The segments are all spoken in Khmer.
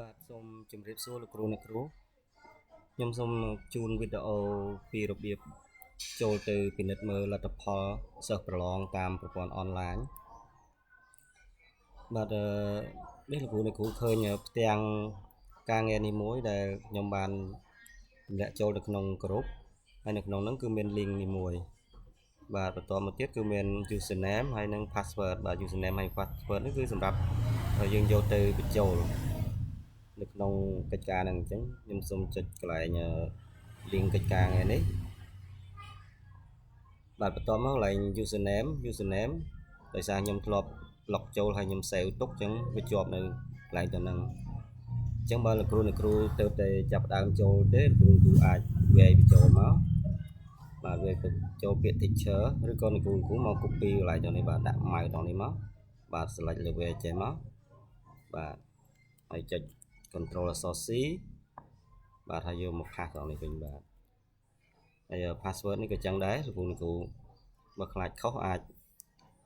បាទសូមជម្រាបសួរលោកគ្រូអ្នកគ្រូខ្ញុំសូមជូនវីដេអូពីរបៀបចូលទៅពិនិត្យមើលលទ្ធផលសិស្សប្រឡងតាមប្រព័ន្ធអនឡាញបាទនេះលោកគ្រូអ្នកគ្រូឃើញផ្ទាំងការងារនេះមួយដែលខ្ញុំបានទម្លាក់ចូលទៅក្នុងក្រុមហើយនៅក្នុងហ្នឹងគឺមាន link នេះមួយបាទបន្តមកទៀតគឺមាន username ហើយនិង password បាទ username ហើយ password នេះគឺសម្រាប់យើងយកទៅបញ្ចូលនៅក្នុងកិច្ចការហ្នឹងអញ្ចឹងខ្ញុំសូមចុចកន្លែង link កិច្ចការថ្ងៃនេះបាទបន្តមកកន្លែង username ដោយសារខ្ញុំធ្លាប់ log ចូលហើយខ្ញុំ save ទុកអញ្ចឹងវាជាប់នៅកន្លែងទៅហ្នឹងអញ្ចឹងបើលោកគ្រូទៅតែចាប់ដើមចូលទេលោកគ្រូអាចវាយបញ្ចូលមកបាទវាទៅចូលពាក្យ teacher ឬក៏លោកគ្រូមក copy កន្លែងទៅនេះបាទដាក់ mouse ទៅនេះមកបាទ select លើវាចេញមកបាទហើយចុច control អក្សរ C បាទហើយយកមក pass ដល់នេះវិញបាទហើយ password នេះក៏ចឹងដែរលោកគ្រូបើខ្លាចខុសអាច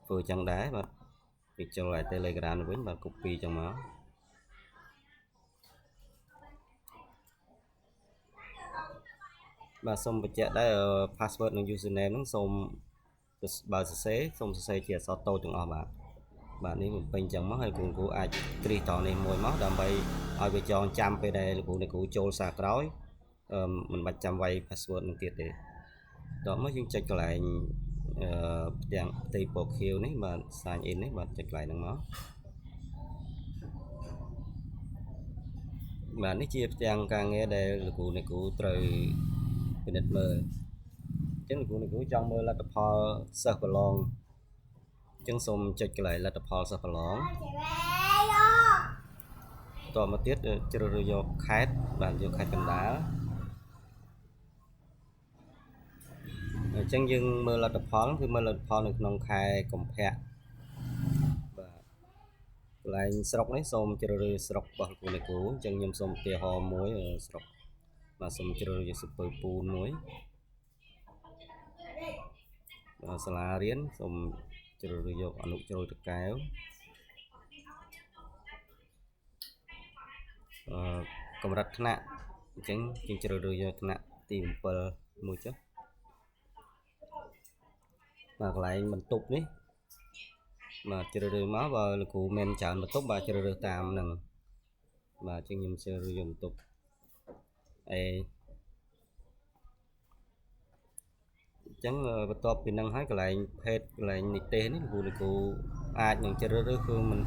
ធ្វើចឹងដែរបាទវាចូលឲ្យ Telegram វិញបាទ copy ចឹងមកបាទសូមបញ្ជាក់ដែរ password និង username ហ្នឹងសូមបើសរសេរសូមសរសេរជាអក្សរតូចទាំងអស់បាទនេះបំពេញចឹងមកហើយគ្រូអាចគ្រីសតនេះមួយមកដើម្បីឲ្យវាចងចាំពេលដែលលោកគ្រូចូលសារក្រោយមិនបាច់ចាំវាយ password នឹងទៀតទេតោះមកយើងចុចកន្លែងផ្ទាំងផ្ទៃពណ៌ខៀវនេះបាទ sign in នេះបាទចុចកន្លែងហ្នឹងមកបាទនេះជាផ្ទាំងការងារដែលលោកគ្រូត្រូវពិនិត្យមើលអញ្ចឹងលោកគ្រូចង់មើលលទ្ធផលសិស្សប្រឡងអញ្ចឹងសូមចុចកន្លែងលទ្ធផលសិស្សប្រឡងតមកទៀតជ្រើសរើសយកខេត្តបាទយកខេត្តកណ្ដាលអញ្ចឹងយើងមើលលទ្ធផលគឺមើលលទ្ធផលនៅក្នុងខែកុម្ភៈបាទកន្លែងស្រុកនេះសូមជ្រើសរើសស្រុករបស់លោកគ្រូអញ្ចឹងខ្ញុំសូមឧទាហរណ៍មួយស្រុកបាទសូមជ្រើសរើសយកសពើពូនមួយសាលារៀនសូមជ្រើសរើសយកអនុជ្រុលតកែវកម្រិតថ្នាក់អញ្ចឹងយើងជ្រើសរើសយកថ្នាក់ទី7មួយចុះបាទកន្លែងបន្ទប់នេះបាទជ្រើសរើសមកបើលោកគ្រូមានច្រើនបន្ទប់បាទជ្រើសរើសតាមនឹងបាទអញ្ចឹងខ្ញុំជ្រើសរើសយកបន្ទប់អញ្ចឹងបន្ទាប់ពីនឹងហើយកន្លែងភេទកន្លែងនិទេសនេះលោកគ្រូអាចនឹងជ្រើសរើសគឺមិន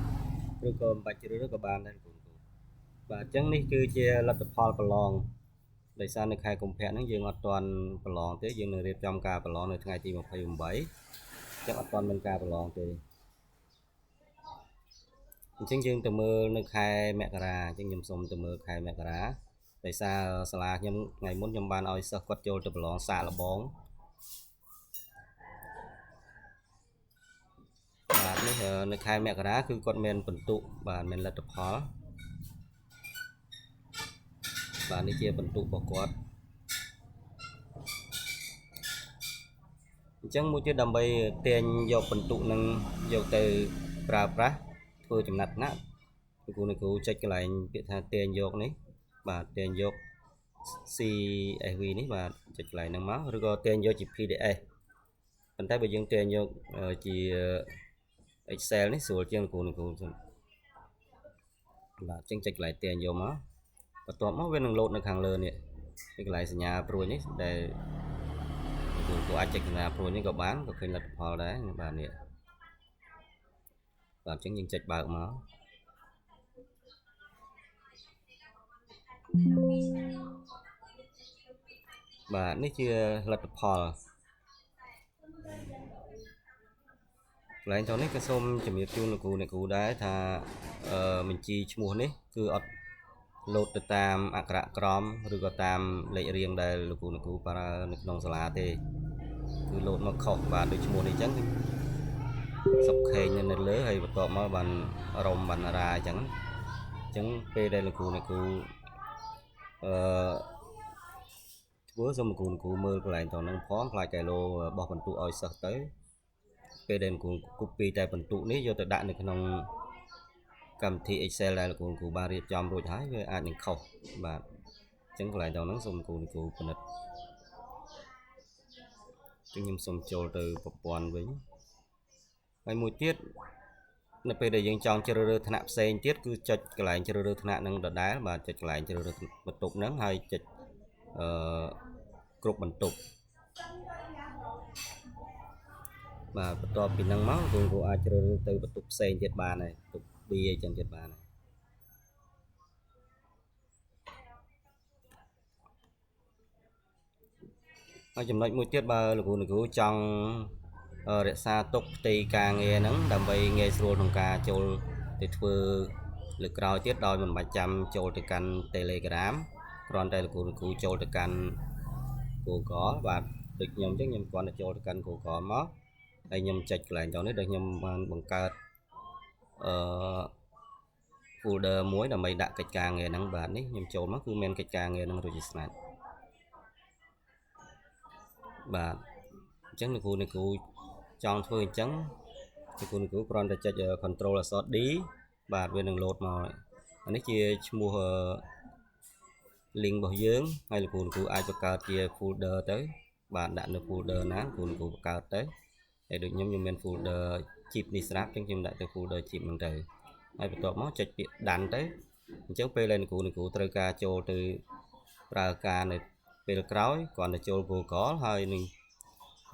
ឬក៏មិនបាច់ជ្រើសរើសក៏បានដែរលោកគ្រូបាទអញ្ចឹងនេះគឺជាលទ្ធផលប្រឡងដោយសារនៅខែកុម្ភៈហ្នឹងយើងអត់ទាន់ប្រឡងទេយើងនឹងរៀបចំការប្រឡងនៅថ្ងៃទី28អញ្ចឹងអត់ទាន់មានការប្រឡងទេអញ្ចឹងយើងទៅមើលនៅខែមករាអញ្ចឹងខ្ញុំសូមទៅមើលខែមករាដោយសារសាលាខ្ញុំថ្ងៃមុនខ្ញុំបានឲ្យសិស្សគាត់ចូលទៅប្រឡងសាកល្បងបាទនេះនៅខែមករាគឺគាត់មានពិន្ទុបាទមានលទ្ធផលបាទនេះជាពិន្ទុរបស់គាត់អញ្ចឹងមួយទៀតដើម្បីទាញយកពិន្ទុនឹងយកទៅប្រើប្រាស់ធ្វើចំណាត់ថ្នាក់លោកគ្រូចុចកន្លែងពាក្យថាទាញយកនេះបាទទាញយក CSV នេះបាទចុចកន្លែងហ្នឹងមកឬក៏ទាញយកជា PDF ប៉ុន្តែបើយើងទាញយកជា Excel នេះស្រួលជាងលោកគ្រូបាទអញ្ចឹងចុចកន្លែងទាញយកមកបន្ទាប់មកវានឹងលោតនៅខាងលើនេះកន្លែងសញ្ញាព្រួយនេះដែលគ្រូអាចចុចសញ្ញាព្រួយនេះក៏បានក៏ឃើញលទ្ធផលដែរបាទនេះបាទអញ្ចឹងយើងចុចបើកមកបាទនេះជាលទ្ធផលកន្លែងតនេះក៏សូមជំរាបជូនលោកគ្រូដែរថាបញ្ជីឈ្មោះនេះគឺអត់លោតទៅតាមអក្ខរក្រមឬក៏តាមលេខរៀងដែលលោកគ្រូប្រើនៅក្នុងសាលាទេគឺលោតមកខុសបាទដូចឈ្មោះនេះអញ្ចឹងសុកខេងនៅលើហើយបន្ទាប់មកបានរមបណ្ណារាអញ្ចឹងពេលដែលលោកគ្រូធ្វើសូមលោកគ្រូមើលកន្លែងតនឹងផងខ្លាចកែឡូបោះបន្ទុកឲ្យសិស្សទៅពេលដែលគ្រូ copy តែបន្ទុកនេះយកទៅដាក់នៅក្នុង កម្មវិធី Excel ដែលលោកគ្រូបានរៀបចំរួចហើយវាអាចនឹងខុសបាទអញ្ចឹងកន្លែងដល់ហ្នឹងសូមគ្រូពិនិត្យខ្ញុំសូមចូលទៅប្រព័ន្ធវិញហើយមួយទៀតនៅពេលដែលយើងចង់ជ្រើសរើសថ្នាក់ផ្សេងទៀតគឺចុចកន្លែងជ្រើសរើសថ្នាក់ហ្នឹងដដែលបាទចុចកន្លែងជ្រើសរើសបន្ទប់ហ្នឹងហើយចុចគ្រប់បន្ទប់បាទបន្ទាប់ពីហ្នឹងមកគ្រូអាចជ្រើសរើសទៅបន្ទប់ផ្សេងទៀតបានហើយបន្ទប់ B អីចឹងទៀតបានហើយចំណុចមួយទៀតបើលោកគ្រូចង់រក្សាទុកផ្ទៃការងារហ្នឹងដើម្បីងាយស្រួលក្នុងការចូលទៅធ្វើលើក្រោយទៀតដោយមិនបាច់ចាំចូលទៅកាន់ Telegram គ្រាន់តែលោកគ្រូចូលទៅកាន់ Google បាទដូចខ្ញុំអញ្ចឹងខ្ញុំគ្រាន់តែចូលទៅកាន់ Google មកហើយខ្ញុំចុចកន្លែងតនេះដែលខ្ញុំបានបង្កើតfolder មួយដើម្បីដាក់កិច្ចការងារហ្នឹងបាទនេះខ្ញុំចូលមកគឺមានកិច្ចការងារហ្នឹងរួចជាស្រេចបាទអញ្ចឹងលោកគ្រូចង់ធ្វើអញ្ចឹងលោកគ្រូគ្រាន់តែចុច Control Alt D បាទវានឹង load មកអានេះជាឈ្មោះlink របស់យើងហើយលោកគ្រូអាចបង្កើតជា folder ទៅបាទដាក់នៅ folder ណាគ្រូបង្កើតទៅហើយដូចខ្ញុំមាន folder chip នេះស្រាប់អញ្ចឹងខ្ញុំដាក់ទៅ folder chip ហ្នឹងទៅហើយបន្ទាប់មកចុចពាក្យដានទៅអញ្ចឹងពេលដែលលោកគ្រូត្រូវការចូលទៅប្រើការនៅពេលក្រោយគ្រាន់តែចូល Google ហើយនឹង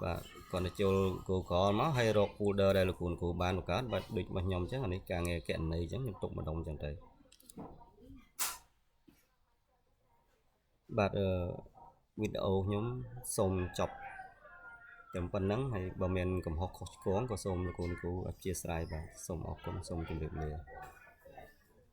បាទគ្រាន់តែចូល Google មកហើយរក folder ដែលលោកគ្រូបានបង្កើតបាទដូចរបស់ខ្ញុំអញ្ចឹងអានេះការងារគណនេយ្យអញ្ចឹងខ្ញុំទុកម្ដុំអញ្ចឹងទៅបាទវីដេអូខ្ញុំសូមចប់តែប៉ុណ្្នឹងហើយបើមានកំហុសខុសឆ្គងក៏សូមលោកគ្រូអធិស្ឋានបាទសូមអរគុណសូមជម្រាបលា